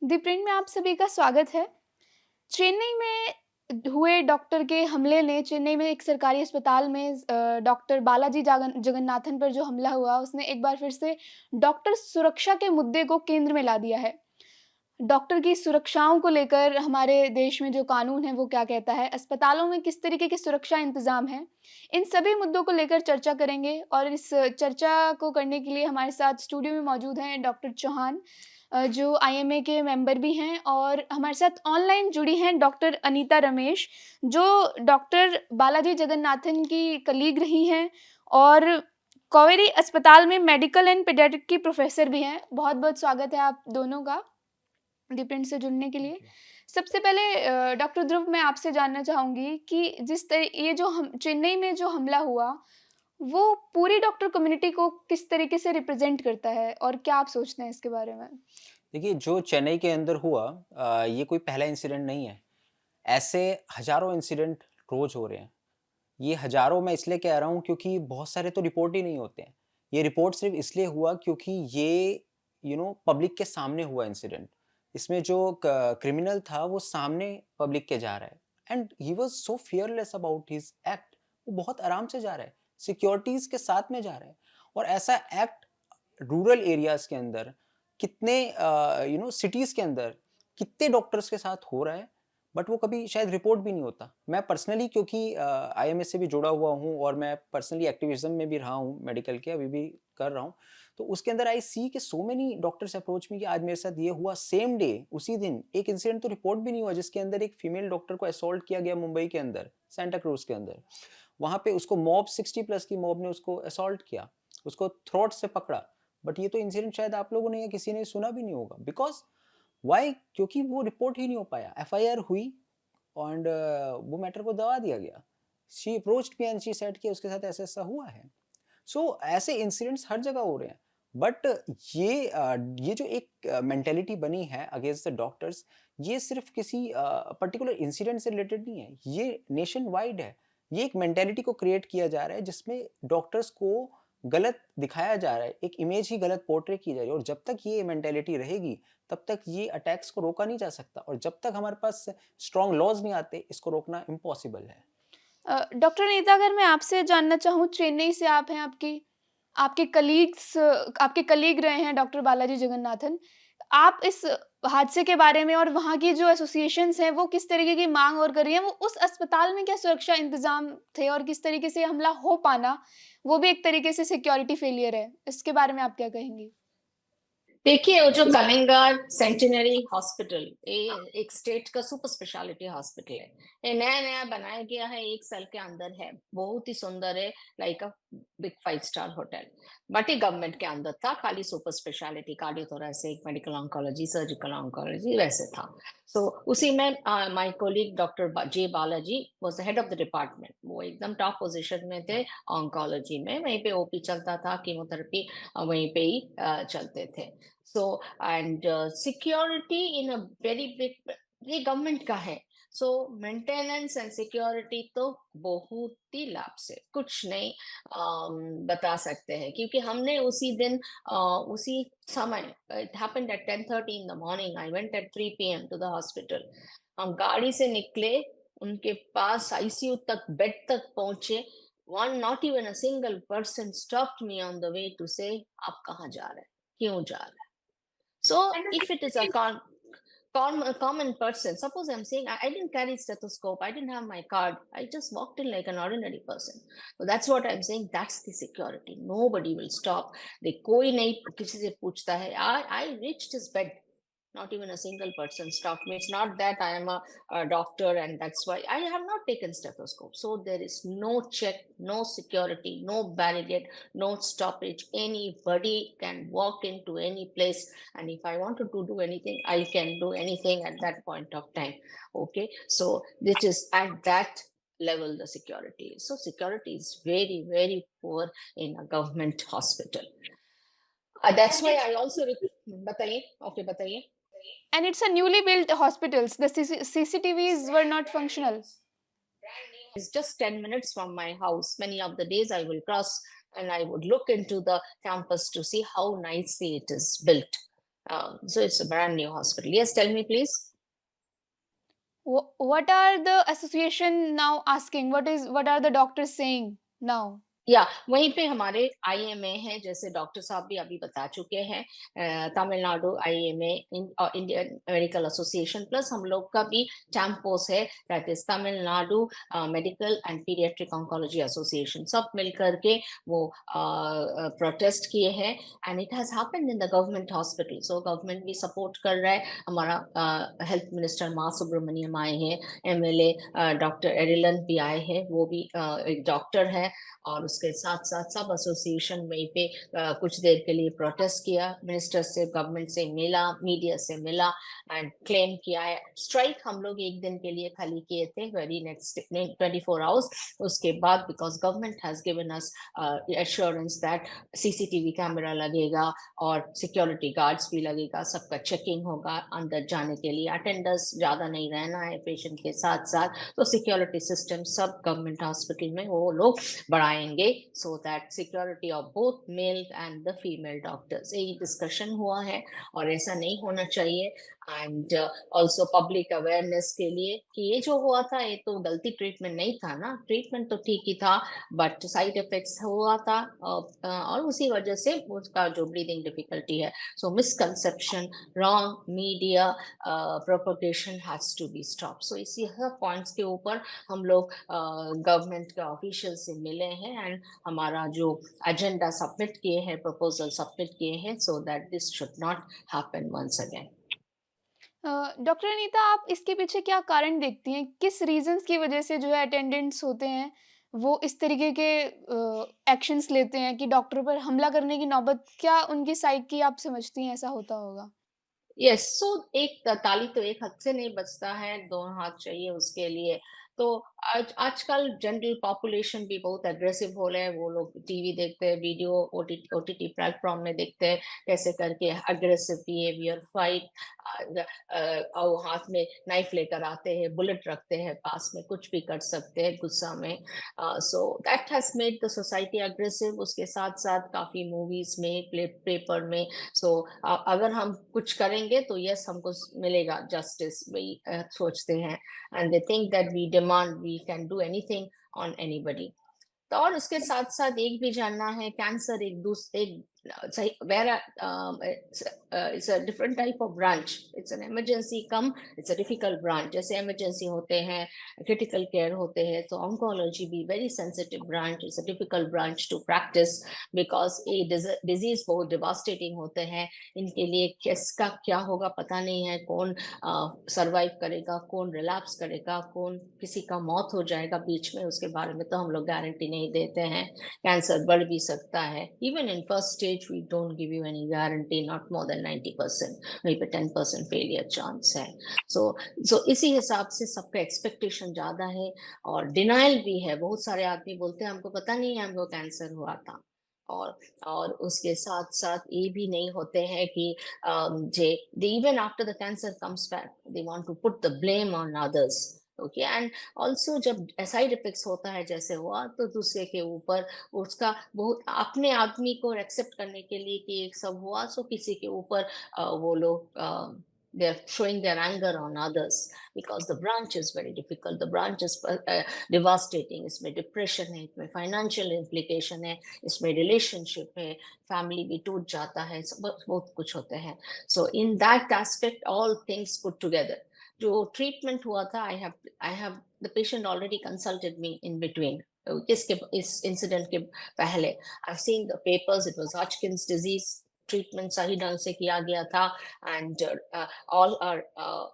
दी print में आप सभी का स्वागत है। चेन्नई में हुए डॉक्टर के हमले ने चेन्नई में एक सरकारी अस्पताल में डॉक्टर बालाजी जगन्नाथन पर जो हमला हुआ, उसने एक बार फिर से डॉक्टर सुरक्षा के मुद्दे को केंद्र में ला दिया है। डॉक्टर की सुरक्षाओं को लेकर हमारे देश में जो कानून है, वो क्या कहता है? अस्पतालों में किस तरीके के सुरक्षा इंतज़ाम हैं? इन सभी मुद्दों को लेकर चर्चा करेंगे और इस चर्चा को करने के लिए हमारे साथ स्टूडियो में मौजूद हैं डॉक्टर चौहान, जो आईएमए के मेंबर भी हैं, और हमारे साथ ऑनलाइन जुड़ी हैं डॉक्टर अनीता रमेश, जो डॉक्टर बालाजी जगन्नाथन की कलीग रही हैं और कोवेरी अस्पताल में मेडिकल एंड पीडियाट्रिक की प्रोफ़ेसर भी हैं। बहुत-बहुत स्वागत है आप दोनों का दीपेंद्र से जुड़ने के लिए। Thank you. सबसे पहले डॉक्टर ध्रुव, मैं आपसे जानना चाहूँगी कि जिस तरी ये जो हम चेन्नई में जो हमला हुआ, वो पूरी डॉक्टर कम्युनिटी को किस तरीके से रिप्रेज़ेंट करता है और क्या आप सोचते हैं इसके बारे में? देखिए, जो चेन्नई के अंदर हुआ ये कोई पहला इंसिडेंट नहीं है। ऐसे हज़ारों इंसिडेंट रोज़ हो रहे हैं। ये हज़ारों मैं इसलिए कह रहा हूँ क्योंकि बहुत सारे तो रिपोर्ट ही नहीं होते हैं। ये रिपोर्ट सिर्फ़ इसलिए हुआ क्योंकि ये पब्लिक के सामने हुआ इंसिडेंट। इसमें जो क क्रिमिनल था वो सामने पब्लिक के जा रहा है and he was so fearless about his act. वो बहुत आराम से जा रहा है, सिक्योरिटीज़ के साथ में जा रहा है और ऐसा एक्ट रूरल एरियाज़ के अंदर कितने सिटीज़ के अंदर कितने डॉक्टर्स के साथ हो रहा है, बट वो कभी शायद रिपोर्ट भी नहीं होता। मैं पर्सनली क्योंकि आईएमए से भी जुड़ा हुआ हूँ और मैं पर्सनली एक्टिविज़्म में भी रहा हूँ मेडिकल के, अभी भी कर रहा हूँ। तो उसके अंदर आई सी कि so many doctors approach me कि आज मेरे साथ ये हुआ, सेम डे उसी दिन एक इंसिडेंट तो रिपोर्ट भी नहीं हुआ जिसके अंदर एक फीमेल डॉक्टर को असॉल्ट किया गया मुंबई के अंदर, सांता क्रूज़ के अंदर। वहाँ पे उसको मॉब 60 प्लस की मॉब ने उसको असॉल्ट किया, उसको थ्रोट से पकड़ा। बट ये तो इंसिडेंट शायद आप लोगों ने या किसी ने सुना भी नहीं होगा बिकॉज़ व्हाई? क्योंकि वो रिपोर्ट ही नहीं हो पाया। एफआईआर हुई एंड वो मैटर को दबा दिया गया। She approached me and she said कि उसके साथ ऐसा-ऐसा हुआ है। सो ऐसे इंसिडेंट्स हर जगह हो रहे हैं। बट ये जो एक मेंटालिटी बनी है अगेंस्ट द डॉक्टर्स, ये सिर्फ़ किसी पर्टिकुलर इंसिडेंट से रिलेटेड नहीं है। ये नेशन वाइड है। ये एक मेंटालिटी को क्रिएट किया जा रहा है जिसमें डॉक्टर्स को गलत दिखाया जा रहा है। एक इमेज ही गलत पोर्ट्रे की जा रही है और जब तक ये मेंटालिटी रहेगी, तब तक ये अटैक्स को रोका नहीं जा सकता और जब तक हमारे पास स्ट्रॉन्ग लॉज़ नहीं आते, इसको रोकना इम्पॉसिबल है। डॉक्टर अनीता, अगर मैं आपसे जानना चाहूँ, चेन्नई से आप हैं, आपके कलीग रहे हैं डॉक्टर बालाजी जगन्नाथन। आप इस हादसे के बारे में और वहाँ की जो एसोसिएशंस हैं, वो किस तरीके की माँग और कर रही हैं? वो उस अस्पताल में क्या सुरक्षा इंतज़ाम थे और किस तरीके से हमला हो पाना, वो भी एक तरीके से सिक्योरिटी फेलियर है। इसके बारे में आप क्या कहेंगी? देखिए, वो जो कलिंगा सेंटिनरी हॉस्पिटल, ये एक स्टेट का सुपर स्पेशलिटी हॉस्पिटल है। ये नया-नया बनाया गया है, 1 साल के अंदर है। बहुत ही सुंदर है, like a big 5 star hotel. But ये गवर्नमेंट के अंदर था, खाली super speciality, cardiothoracic, medical oncology, surgical oncology वैसे था। सो उसी में my colleague doctor J Balaji was the head of the department. वो एकदम टॉप पोज़ीशन में थे ऑन्कोलॉजी में। वहीं पे ओपी चलता था, कीमोथेरेपी वहीं पे ही चलते थे। So and security in a very big, ये गवर्नमेंट का है। सो मेंटेनेंस एंड सिक्योरिटी तो बहुत ही लाभ से कुछ नहीं बता सकते हैं, क्योंकि हमने उसी दिन उसी समय, it happened at 10:30 in the morning, I went at 3 PM to the hospital. हम गाड़ी से निकले, उनके पास आईसीयू तक, बेड तक पहुंचे। One, not even a single person stopped me on the way to say आप कहाँ जा रहे हैं, क्यों जा रहे हैं। So if it is a a common person, suppose I'm saying I didn't carry stethoscope, I didn't have my card, I just walked in like an ordinary person. So that's what I'm saying. That's the security. Nobody will stop. The कोई नहीं किसी से पूछता है. I reached his bed. Not even a single person stopped me. It's not that I am a doctor and that's why I have not taken stethoscope. So there is no check, no security, no barricade, no stoppage. Anybody can walk into any place, and if I wanted to do anything, I can do anything at that point of time. Okay, so this is at that level the security is. So security is very, very poor in a government hospital. That's why I also बताइए, okay, बताइए. And it's a newly built hospitals. The CCTVs were not functional. It's just 10 minutes from my house. Many of the days I will cross and I would look into the campus to see how nicely it is built. So it's a brand new hospital. Yes, tell me please. What are the association now asking? What are the doctors saying now? या वहीं पे हमारे IMA हैं, जैसे doctor साहब भी अभी बता चुके हैं। Tamil Nadu IMA, Indian medical association, plus हम लोग का भी टैम्पोस है, that is Tamil Nadu medical and paediatric oncology association, सब मिलकर के वो प्रोटेस्ट किए हैं। And it has happened in the government hospital, so government भी सपोर्ट कर रहा है। हमारा हेल्थ मिनिस्टर मा सुब्रमण्यम आए हैं, एमएलए डॉक्टर एरिलन भी आए हैं, वो भी एक डॉक्टर है। और उसके साथ साथ सब एसोसिएशन वहीं पे कुछ देर के लिए प्रोटेस्ट किया, मिनिस्टर से, गवर्नमेंट से मिला, मीडिया से मिला एंड क्लेम किया है। स्ट्राइक हम लोग एक दिन के लिए खाली किए थे, वेरी नेक्स्ट 24 आवर्स। उसके बाद because government has given us assurance that CCTV camera लगेगा और सिक्योरिटी गार्ड्स भी लगेगा, सबका चेकिंग होगा अंदर जाने के लिए, अटेंडर्स ज्यादा नहीं रहना है पेशेंट के साथ साथ, तो सिक्योरिटी सिस्टम सब गवर्नमेंट हॉस्पिटल में वो लोग बढ़ाएंगे, so that security of both male and the female doctors. यही डिस्कशन हुआ है और ऐसा नहीं होना चाहिए। एंड ऑल्सो पब्लिक अवेयरनेस के लिए कि ये जो हुआ था ये तो गलती ट्रीटमेंट नहीं था ना, ट्रीटमेंट तो ठीक ही था, बट साइड इफेक्ट्स हुआ था और उसी वजह से उसका जो ब्रीदिंग डिफिकल्टी है। So misconception, wrong media propagation has to be stop. So इसी हर पॉइंट्स के ऊपर हम लोग गवर्नमेंट के ऑफिशियल से मिले हैं एंड हमारा जो एजेंडा सबमिट किए हैं, प्रपोजल सबमिट किए हैं, so that this should not happen once again. Doctor Anita, आप इसके पीछे क्या कारण देखती हैं? किस रीज़न्स की वजह से जो है अटेंडेंट्स होते हैं, वो इस तरीके के एक्शंस लेते हैं कि डॉक्टर पर हमला करने की नौबत, क्या उनकी साइकी आप समझती हैं ऐसा होता होगा? यस, सो एक ताली तो एक हाथ से नहीं बजता है, दोनों हाथ चाहिए उसके लिए। तो आजकल जनरल पॉपुलेशन भी बहुत एग्रेसिव हो रहे हैं, वो लोग टीवी देखते हैं, वीडियो ओटीटी प्लेटफॉर्म में देखते हैं कैसे करके एग्रेसिव बिहेवियर, फाइट, और हाथ में नाइफ लेकर आते हैं, बुलेट रखते हैं पास में, कुछ भी कर सकते हैं गुस्सा में। So that has made the society aggressive. उसके साथ साथ काफी मूवीज में, पेपर में, सो अगर हम कुछ करेंगे तो यस हमको मिलेगा जस्टिस, वही सोचते हैं। And they think that we demand we can do anything on anybody. तो और उसके साथ साथ एक भी जानना है, कैंसर एक दूसरे सही where it's a different type of branch, it's an emergency come, it's a difficult branch. जैसे इमरजेंसी होते हैं, क्रिटिकल केयर होते हैं, तो ऑन्कोलॉजी भी very sensitive branch, it's a difficult branch to practice because ये डिजीज बहुत डिवास्टेटिंग होते हैं। इनके लिए किसका क्या होगा पता नहीं है, कौन सरवाइव करेगा, कौन रिलैप्स करेगा, कौन किसी का मौत हो जाएगा बीच में, उसके बारे में तो हम लोग गारंटी नहीं देते हैं। कैंसर बढ़ भी सकता है, even in first stage we don't give you any guarantee, not more than 90%, वहीं पे 10% फेलियर चांस है। सो इसी हिसाब से सबका एक्सपेक्टेशन ज्यादा है और डिनाइल भी है। बहुत सारे आदमी बोलते हैं हमको पता नहीं है हमको कैंसर हुआ था। और उसके साथ साथ ये भी नहीं होते हैं कि जे even after the cancer comes back they want to put the blame on others, okay. And also जब साइड इफेक्ट्स होता है जैसे हुआ तो दूसरे के ऊपर उसका बहुत अपने आदमी को एक्सेप्ट करने के लिए कि एक सब हुआ, सो किसी के ऊपर वो लोग they are showing their anger on others because the branch is very difficult, the branch is devastating, इसमें depression है, इसमें financial implication है, इसमें relationship है, family भी टूट जाता है, बहुत कुछ होते हैं। So in that aspect all things put together, जो ट्रीटमेंट हुआ था, I have the patient already consulted me in between, इसके इस इंसिडेंट के पहले I seen the papers, it was Hodgkin's disease, treatment सही ढंग से किया गया था and all or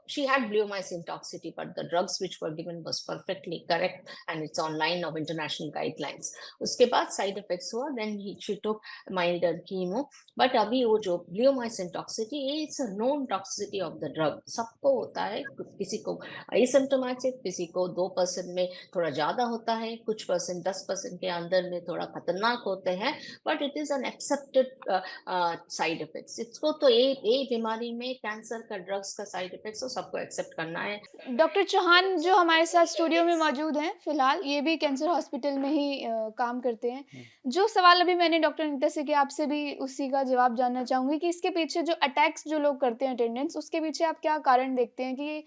she had bleomycin toxicity but the drugs which were given was perfectly correct and it's on line of international guidelines. उसके बाद side effects हुआ, then she took milder chemo, but अभी वो जो bleomycin toxicity, it's a known toxicity of the drug, सबको होता है, किसी को एसिम्प्टोमेटिक, किसी को 2% में थोड़ा ज्यादा होता है, कुछ परसेंट 10% के अंदर में थोड़ा खतरनाक होते हैं, but it is an accepted side effects. इसको तो ये बीमारी में कैंसर का ड्रग्स का साइड इफेक्ट्स तो सबको एक्सेप्ट करना है। डॉक्टर चौहान जो हमारे साथ स्टूडियो में मौजूद हैं फिलहाल, ये भी कैंसर हॉस्पिटल में ही काम करते हैं। हुँ। जो सवाल अभी मैंने डॉक्टर नीता से किया, आपसे भी उसी का जवाब जानना चाहूँगी कि इसके पीछे जो अटैक्स जो लोग करते हैं अटेंडेंट्स, उसके पीछे आप क्या कारण देखते हैं कि ये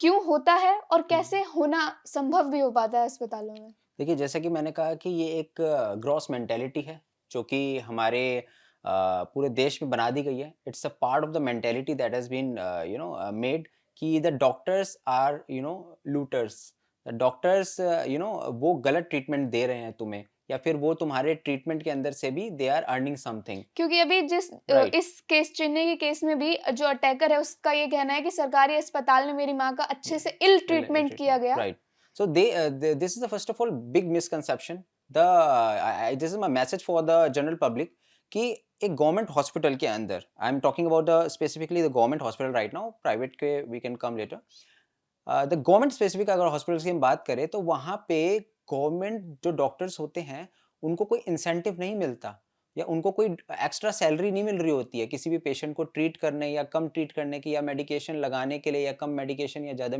क्यों होता है और हुँ। कैसे होना संभव भी हो पाता है अस्पतालों में? देखिए, जैसा कि मैंने कहा कि ये एक ग्रॉस मेंटालिटी है, जो कि हमारे पूरे देश में बना दी गई है। It's a part of the mentality that has been made कि the doctors are looters. The doctors वो गलत ट्रीटमेंट दे रहे हैं तुम्हें, या फिर वो तुम्हारे ट्रीटमेंट के अंदर से भी दे आर अर्निंग समथिंग। क्योंकि अभी राइट। इस केस चेन्नई के केस में भी जो अटैकर है उसका ये कहना है कि सरकारी अस्पताल में मेरी माँ का अच्छे से इल ट्रीटमेंट किया Treatment, गया। right. So this is the first of all big misconception. This is my message for the general public कि एक गवर्नमेंट हॉस्पिटल के अंदर, I am talking about the specifically the government hospital right now, private के we can come later. The government specific अगर hospitals की हम बात करें तो वहाँ पे गवर्नमेंट जो डॉक्टर्स होते हैं उनको कोई इंसेंटिव नहीं मिलता, या उनको कोई एक्स्ट्रा सैलरी नहीं मिल रही होती है किसी भी पेशेंट को ट्रीट करने या कम ट्रीट करने की, या मेडिकेशन लगाने के लिए, या कम मेडिकेशन या ज़्यादा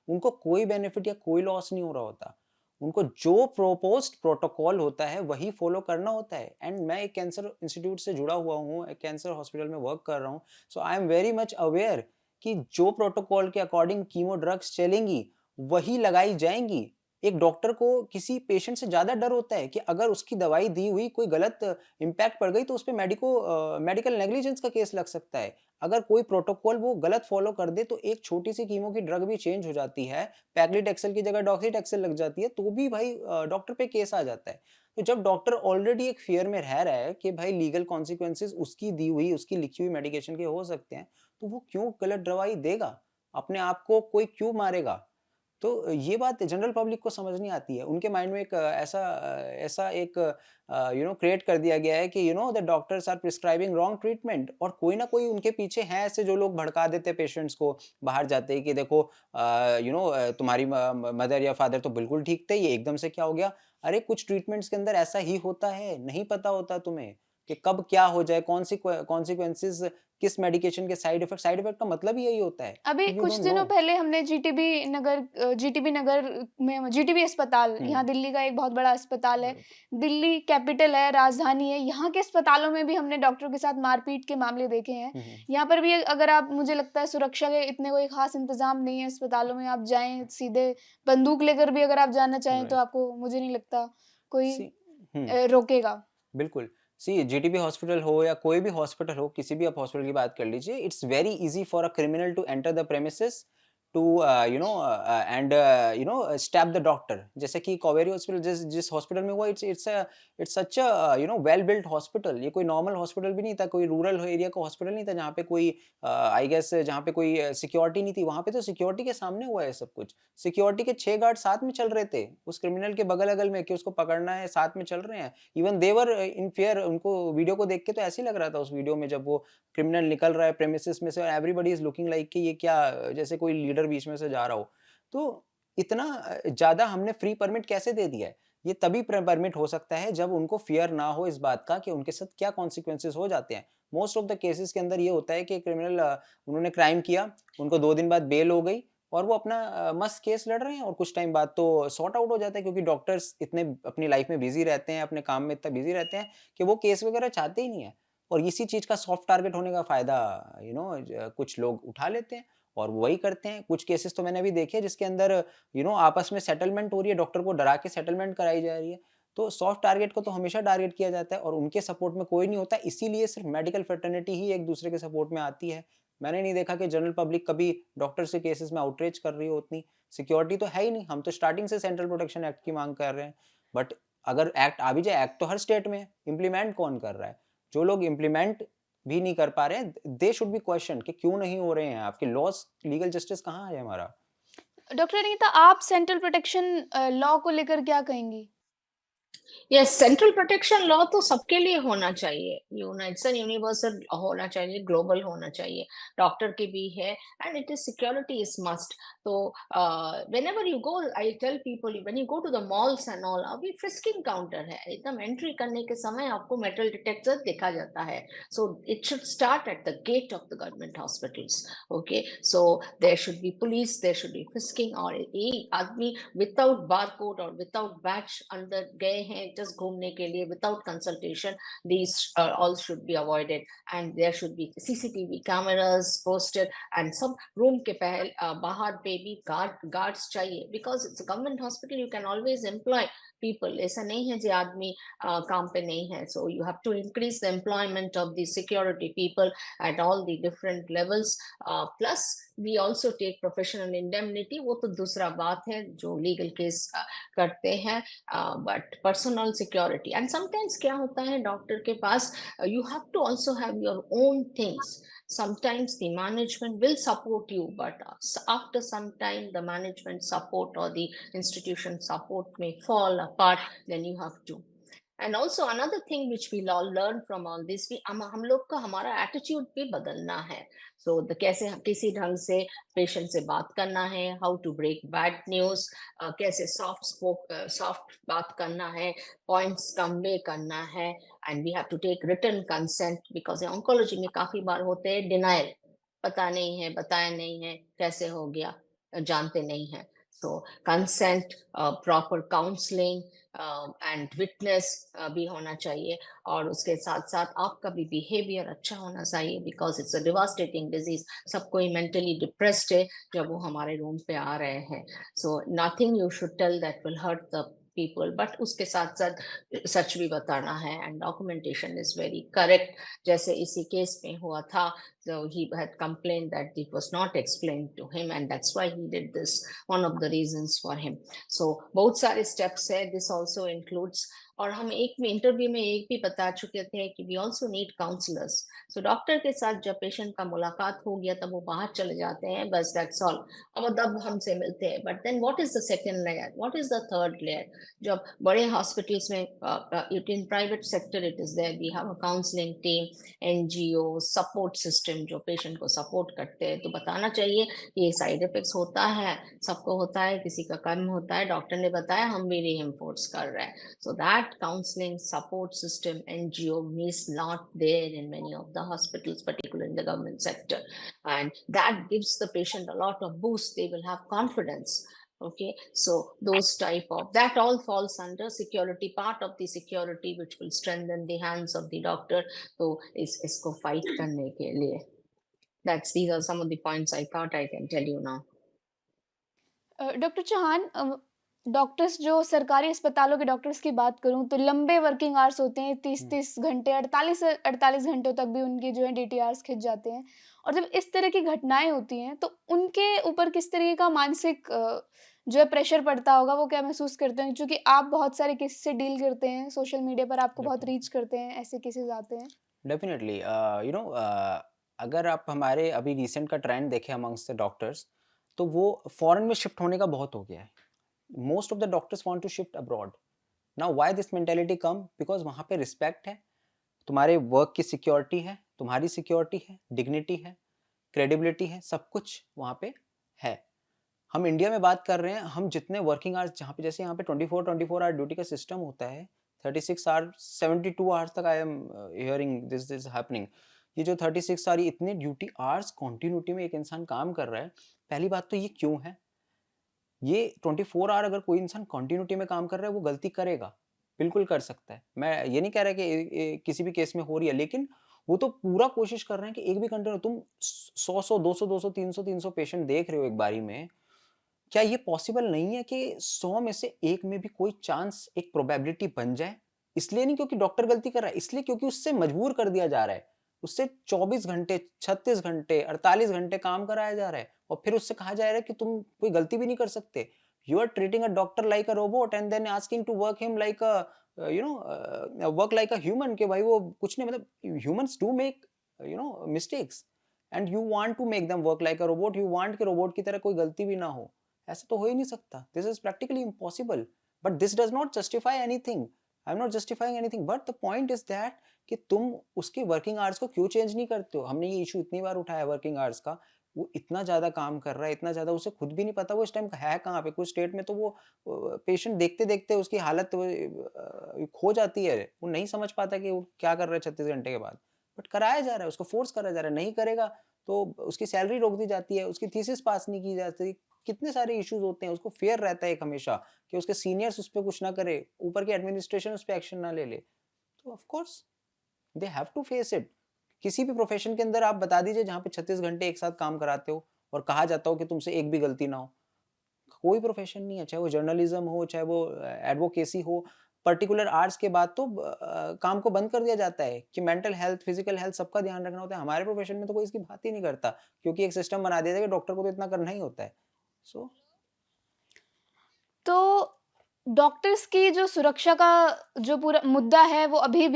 उनको कोई बेनिफिट या कोई लॉस नहीं हो रहा होता। उनको जो प्रोपोज्ड प्रोटोकॉल होता है वही फॉलो करना होता है। एंड मैं एक कैंसर इंस्टीट्यूट से जुड़ा हुआ हूँ, एक कैंसर हॉस्पिटल में वर्क कर रहा हूँ। So I am very much aware कि जो प्रोटोकॉल के अकॉर्डिंग कीमो ड्रग्स चलेंगी वही लगाई जाएंगी। एक डॉक्टर को किसी पेशेंट से ज़्यादा डर होता है कि अगर उसकी दवाई दी हुई कोई गलत इम्पैक्ट पड़ गई तो उस पे मेडिकल नेग्लिजेंस का केस लग सकता है। अगर कोई प्रोटोकॉल वो गलत फॉलो कर दे तो एक छोटी सी कीमो की ड्रग भी चेंज हो जाती है, पैक्लिटेक्सेल की जगह डॉक्सीटेक्सेल लग जाती है, तो भी भाई डॉक्टर पे केस आ जाता है। तो जब डॉक्टर ऑलरेडी एक फ़ियर में रह रहा है कि भाई लीगल कॉन्सिक्वेंसेस उसकी दी हुई, उसकी लिखी हुई मेडिकेशन के हो सकते हैं, तो वो क्यों गलत दवाई देगा? अपने आप को कोई क्यों मारेगा? तो ये बात जनरल पब्लिक को समझ नहीं आती है। उनके माइंड में एक ऐसा एक क्रिएट कर दिया गया है कि the doctors are prescribing wrong treatment, और कोई ना कोई उनके पीछे हैं ऐसे जो लोग भड़का देते हैं पेशेंट्स को बाहर जाते ही कि देखो तुम्हारी मदर या फादर तो बिल्कुल ठीक थे, ये एकदम से क्या हो गया? अरे कुछ ट्रीटमेंट्स के अंदर ऐसा ही होता है, नहीं पता होता तुम्हें कि कब क्या हो जाए, कॉन्सिक्वेंसेस किस मेडिकेशन के साइड इफेक्ट का मतलब ही यही होता है अभी कि यू कुछ डोंट नो। दिनों पहले हमने जीटीबी नगर में जीटीबी अस्पताल, हुँ, यहाँ दिल्ली का एक बहुत बड़ा अस्पताल है, राइट। दिल्ली कैपिटल है, राजधानी है, यहाँ के अस्पतालों में भी हमने डॉक्टरों के साथ मारपीट के मामले देखे हैं। हुँ, हुँ। यहाँ पर भी अगर आप, मुझे लगता है सुरक्षा के इतने कोई खास इंतजाम नहीं है अस्पतालों में, आप जाएँ सीधे बंदूक लेकर भी अगर आप जाना चाहें तो राइट। आपको, मुझे नहीं लगता कोई सी हुँ, रोकेगा। बिल्कुल। सी जीटीबी हॉस्पिटल हो या कोई भी हॉस्पिटल हो, किसी भी आप हॉस्पिटल की बात कर लीजिए, it's very easy for a criminal to enter the premises to and stab the doctor. जैसे कि कावेरी हॉस्पिटल जिस जिस हॉस्पिटल में हुआ, it's such a well built hospital. ये कोई नॉर्मल हॉस्पिटल भी नहीं था, कोई रूरल एरिया का हॉस्पिटल नहीं था जहाँ पे कोई आई गेस जहाँ पे कोई सिक्योरिटी नहीं थी। वहाँ पे तो सिक्योरिटी के सामने हुआ है सब कुछ। सिक्योरिटी के 6 गार्ड साथ में चल रहे थे, उस क्रिमिनल के बगल-अगल में कि उसको पकड़ना है, साथ में चल रहे हैं। Even they were in fear. उनको वीडियो को देख के तो ऐसे ही लग रहा था उस वीडियो में, जब वो क्रिमिनल निकल रहा है प्रेमिसेस में से, और एवरीबॉडी इज़ लुकिंग लाइक कि ये क्या, जैसे कोई लीडर बीच में से जा रहा हो। तो इतना ज़्यादा हमने फ्री परमिट कैसे दे दिया है? ये तभी परमिट हो सकता है जब उनको फियर ना हो इस बात का कि उनके साथ क्या कॉन्सिक्वेंसेस हो जाते हैं। मोस्ट ऑफ द केसेस के अंदर ये होता है कि क्रिमिनल उन्होंने क्राइम किया, उनको 2 दिन बाद बेल हो गई और वो अपना मस्त केस लड़ रहे हैं, और कुछ टाइम बाद तो सॉर्ट आउट हो जाता है, क्योंकि डॉक्टर्स इतने अपनी लाइफ में बिज़ी रहते हैं, अपने काम में इतना बिज़ी रहते हैं कि वो केस वगैरह चाहते ही नहीं है। और इसी चीज़ का सॉफ्ट टारगेट होने का फ़ायदा कुछ लोग उठा लेते हैं और वही करते हैं। कुछ केसेस तो मैंने अभी देखे जिसके अंदर आपस में सेटलमेंट हो रही है, डॉक्टर को डरा के सेटलमेंट कराई जा रही है। तो सॉफ्ट टारगेट को तो हमेशा टारगेट किया जाता है और उनके सपोर्ट में कोई नहीं होता, इसीलिए सिर्फ मेडिकल फ्रेटर्निटी ही एक दूसरे के सपोर्ट में आती है। मैंने नहीं देखा कि जनरल पब्लिक कभी डॉक्टर से केसेस में आउटरीच कर रही हो उतनी। सिक्योरिटी तो है ही नहीं, हम तो स्टार्टिंग से सेंट्रल प्रोटेक्शन एक्ट की मांग कर रहे हैं। बट अगर एक्ट आ भी जाए, एक्ट तो हर स्टेट में है, इम्प्लीमेंट कौन कर रहा है? जो लोग इम्प्लीमेंट भी नहीं कर पा रहे हैं, दे शुड बी क्वेश्चन कि क्यों नहीं हो रहे हैं? आपके लॉस, लीगल जस्टिस कहाँ है हमारा? डॉक्टर अनीता, आप सेंट्रल प्रोटेक्शन लॉ को लेकर क्या कहेंगी? यस, सेंट्रल प्रोटेक्शन लॉ तो सबके लिए होना चाहिए, इट्स एन यूनिवर्सल होना चाहिए, ग्लोबल होना चाहिए, डॉक्टर के भी है, and it is security is must. तो whenever you go, I tell people, when you go to the malls and all, अभी फ्रिस्किंग काउंटर है, एकदम एंट्री करने के समय आपको मेटल डिटेक्टर देखा जाता है। So it should start at the gate of the government hospitals. Okay, so there should be police, there should be frisking, और एक आदमी विदाउट बारकोड और विदाउट बैच अंदर गए हैं जस्ट घूमने के लिए, without consultation, these all should be avoided, and there should be CCTV cameras posted, and सब रूम के बाहर पे भी गार्ड्स चाहिए, because it's a government hospital, you can always employ people, ऐसा नहीं है जो आदमी काम पे नहीं है। So you have to increase the employment of the security people at all the different levels, plus we also take professional indemnity, वो तो दूसरा बात है जो लीगल केस करते हैं, but personal security. And sometimes क्या होता है डॉक्टर के पास, you have to also have your own things. Sometimes the management will support you, but after some time the management support or the institution support may fall apart, then you have to। And also another thing which we all learn from all this, भी हम लोग का हमारा attitude भी बदलना है। सो कैसे किसी ढंग से पेशेंट से बात करना है, how to break bad news, कैसे सॉफ्ट बात करना है, पॉइंट्स कन्वे करना है, and we have to take written consent, because oncology में काफी बार होते हैं डिनायल, पता नहीं है, बताया नहीं है, कैसे हो गया, जानते नहीं है। So consent, proper counselling and witness भी होना चाहिए, और उसके साथ साथ आपका भी बिहेवियर अच्छा होना चाहिए, because it's a devastating disease. सब कोई मेंटली डिप्रेस्ड है जब वो हमारे रूम पे आ रहे हैं। So nothing you should tell that will hurt the people, but उसके साथ साथ सच भी बताना है, and documentation is very correct. जैसे इसी केस में हुआ था, so he had complained that it was not explained to him, and that's why he did this, one of the reasons for him। So बहुत सारे steps है, this also includes, और हम एक में इंटरव्यू में एक भी बता चुके थे कि we also need counsellors. So doctor के साथ जब पेशेंट का मुलाकात हो गया तब वो बाहर चले जाते हैं, बस दैट्स ऑल, अब तब हमसे मिलते हैं, but then what is the second layer, what is the third layer? जब बड़े हॉस्पिटल्स में, in private sector it is there, we have a counselling team, NGO support system जो पेशेंट को सपोर्ट करते हैं, तो बताना चाहिए ये साइड इफेक्ट्स होता है, सबको होता है, किसी का कम होता है, डॉक्टर ने बताया, हम भी रीइंफोर्स कर रहे हैं। So that counseling support system, NGO, is not there in many of the hospitals, particularly in the government sector, and that gives the patient a lot of boost, they will have confidence। Okay, so those type of, that all falls under security, part of the security which will strengthen the hands of the doctor, तो इसको fight करने के लिए, these are some of the points I thought I can tell you now। Doctor Chauhan, doctors जो सरकारी अस्पतालों के doctors की बात करूँ तो लंबे वर्किंग आवर्स होते हैं, 30-30 घंटे, 48 से 48 घंटों तक भी उनके जो है ड्यूटी आवर्स खिंच जाते हैं। और जब इस तरह की घटनाएँ होती हैं तो उनके ऊपर किस तरीके का मानसिक जो है प्रेशर पड़ता होगा, वो क्या महसूस करते हैं? चूँकि आप बहुत सारे केस से डील करते हैं, सोशल मीडिया पर आपको बहुत डेफिनेटली रीच करते हैं, ऐसे केसेज़ आते हैं। डेफिनेटली यू नो अगर आप हमारे अभी रिसेंट का ट्रेंड देखें अमंग्स द डॉक्टर्स, तो वो फॉरेन में शिफ्ट होने का बहुत हो गया है। Most of the doctors want to shift abroad. Now why this mentality come? Because वहाँ पे रिस्पेक्ट है, तुम्हारे वर्क की सिक्योरिटी है, तुम्हारी सिक्योरिटी है, डिग्निटी है, क्रेडिबिलिटी है, सब कुछ वहाँ पे है। हम इंडिया में बात कर रहे हैं, हम जितने वर्किंग आवर्स, जहाँ पे जैसे यहाँ पे 24 आवर ड्यूटी का सिस्टम होता है, 36 आवर 72 आवर्स तक I am hearing this happening. ये जो 36 आवर, ये इतने ड्यूटी आवर्स कंटिन्यूटी में एक इंसान काम कर रहा है, पहली बात तो ये क्यों है? ये 24 आवर अगर कोई इंसान कंटिन्यूटी में काम कर रहा है, वो गलती करेगा, बिल्कुल कर सकता है। मैं ये नहीं कह रहा कि किसी भी केस में हो रही है, लेकिन वो तो पूरा कोशिश कर रहे हैं कि एक भी कंटिन्यू तुम 100 200 300 पेशेंट देख रहे हो एक बारी में। क्या ये पॉसिबल नहीं है कि 100 में से 1 में भी कोई चांस, एक प्रोबेबिलिटी बन जाए? इसलिए नहीं क्योंकि डॉक्टर गलती कर रहा है, इसलिए क्योंकि उससे मजबूर कर दिया जा रहा है। उससे 24 घंटे, 36 घंटे, 48 घंटे काम कराया जा रहा है, और फिर उससे कहा जा रहा है कि तुम कोई गलती भी नहीं कर सकते। You are treating a doctor like a robot and then asking to work him like a work like a human, कि भाई वो कुछ नहीं, मतलब humans do make mistakes, and you want to make them work like a robot. You want कि robot की तरह कोई गलती भी ना हो। ऐसा तो हो ही नहीं सकता। This is practically impossible, but this does not justify anything. I am not justifying anything, but the point is that कि तुम उसके वर्किंग आवर्स को क्यों चेंज नहीं करते हो? हमने ये इशू इतनी बार उठाया वर्किंग आवर्स का। वो इतना ज़्यादा काम कर रहा है, इतना ज़्यादा, उसे खुद भी नहीं पता वो इस टाइम है कहाँ पे। कुछ स्टेट में तो वो पेशेंट देखते-देखते उसकी हालत खो जाती है। वो नहीं समझ पाता कि वो क्या कर रहा है 36 घंटे के बाद। बट कराया जा रहा है, उसको फोर्स करा जा रहा है, नहीं करेगा तो उसकी सैलरी रोक दी जाती है, उसकी थीसिस पास नहीं की जाती। कितने सारे इश्यूज़ होते हैं, उसको फ़ियर रहता है एक हमेशा कि उसके सीनियर्स उस पे कुछ ना करे, ऊपर की एडमिनिस्ट्रेशन उस पे एक्शन ना ले ले। तो of course they have to face it. किसी भी प्रोफ़ेशन के अंदर आप बता दीजिए जहाँ पे 36 घंटे एक साथ काम कराते हो और कहा जाता हो कि तुमसे एक भी गलती ना हो। कोई प्रोफ़ेशन नहीं है, चाहे वो जर्नलिज़्म हो, चाहे वो एडवोकेसी हो, पर्टिकुलर आवर्स के बाद तो काम को बंद कर दिया जाता है कि मेंटल हेल्थ, फिज़िकल हेल्थ सबका ध्यान रखना होता है। हमारे प्रोफ़ेशन में तो कोई इसकी बात ही नहीं करता, क्योंकि एक सिस्टम बना दिया जाए कि डॉक्टर को तो इतना करना ही होता है। सो तो डॉक्टर्स की जो सुरक्षा का जो पूरा मुद्दा है वो अभी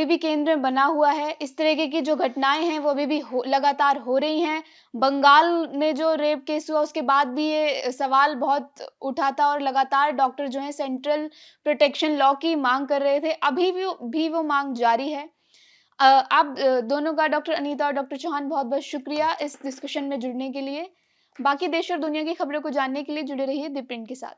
भी केंद्र में बना हुआ है। इस तरीके की जो घटनाएँ हैं वो अभी भी लगातार हो रही हैं। बंगाल में जो रेप केस हुआ उसके बाद भी ये सवाल बहुत उठा था और लगातार डॉक्टर जो हैं सेंट्रल प्रोटेक्शन लॉ की माँग कर रहे थे। अभी भी वो माँग जारी है। आप दोनों का, डॉक्टर अनीता और डॉक्टर चौहान, बहुत-बहुत शुक्रिया इस डिस्कशन में जुड़ने के लिए। बाकी देश और दुनिया की खबरों को जानने के लिए जुड़े रहिए द प्रिंट के साथ।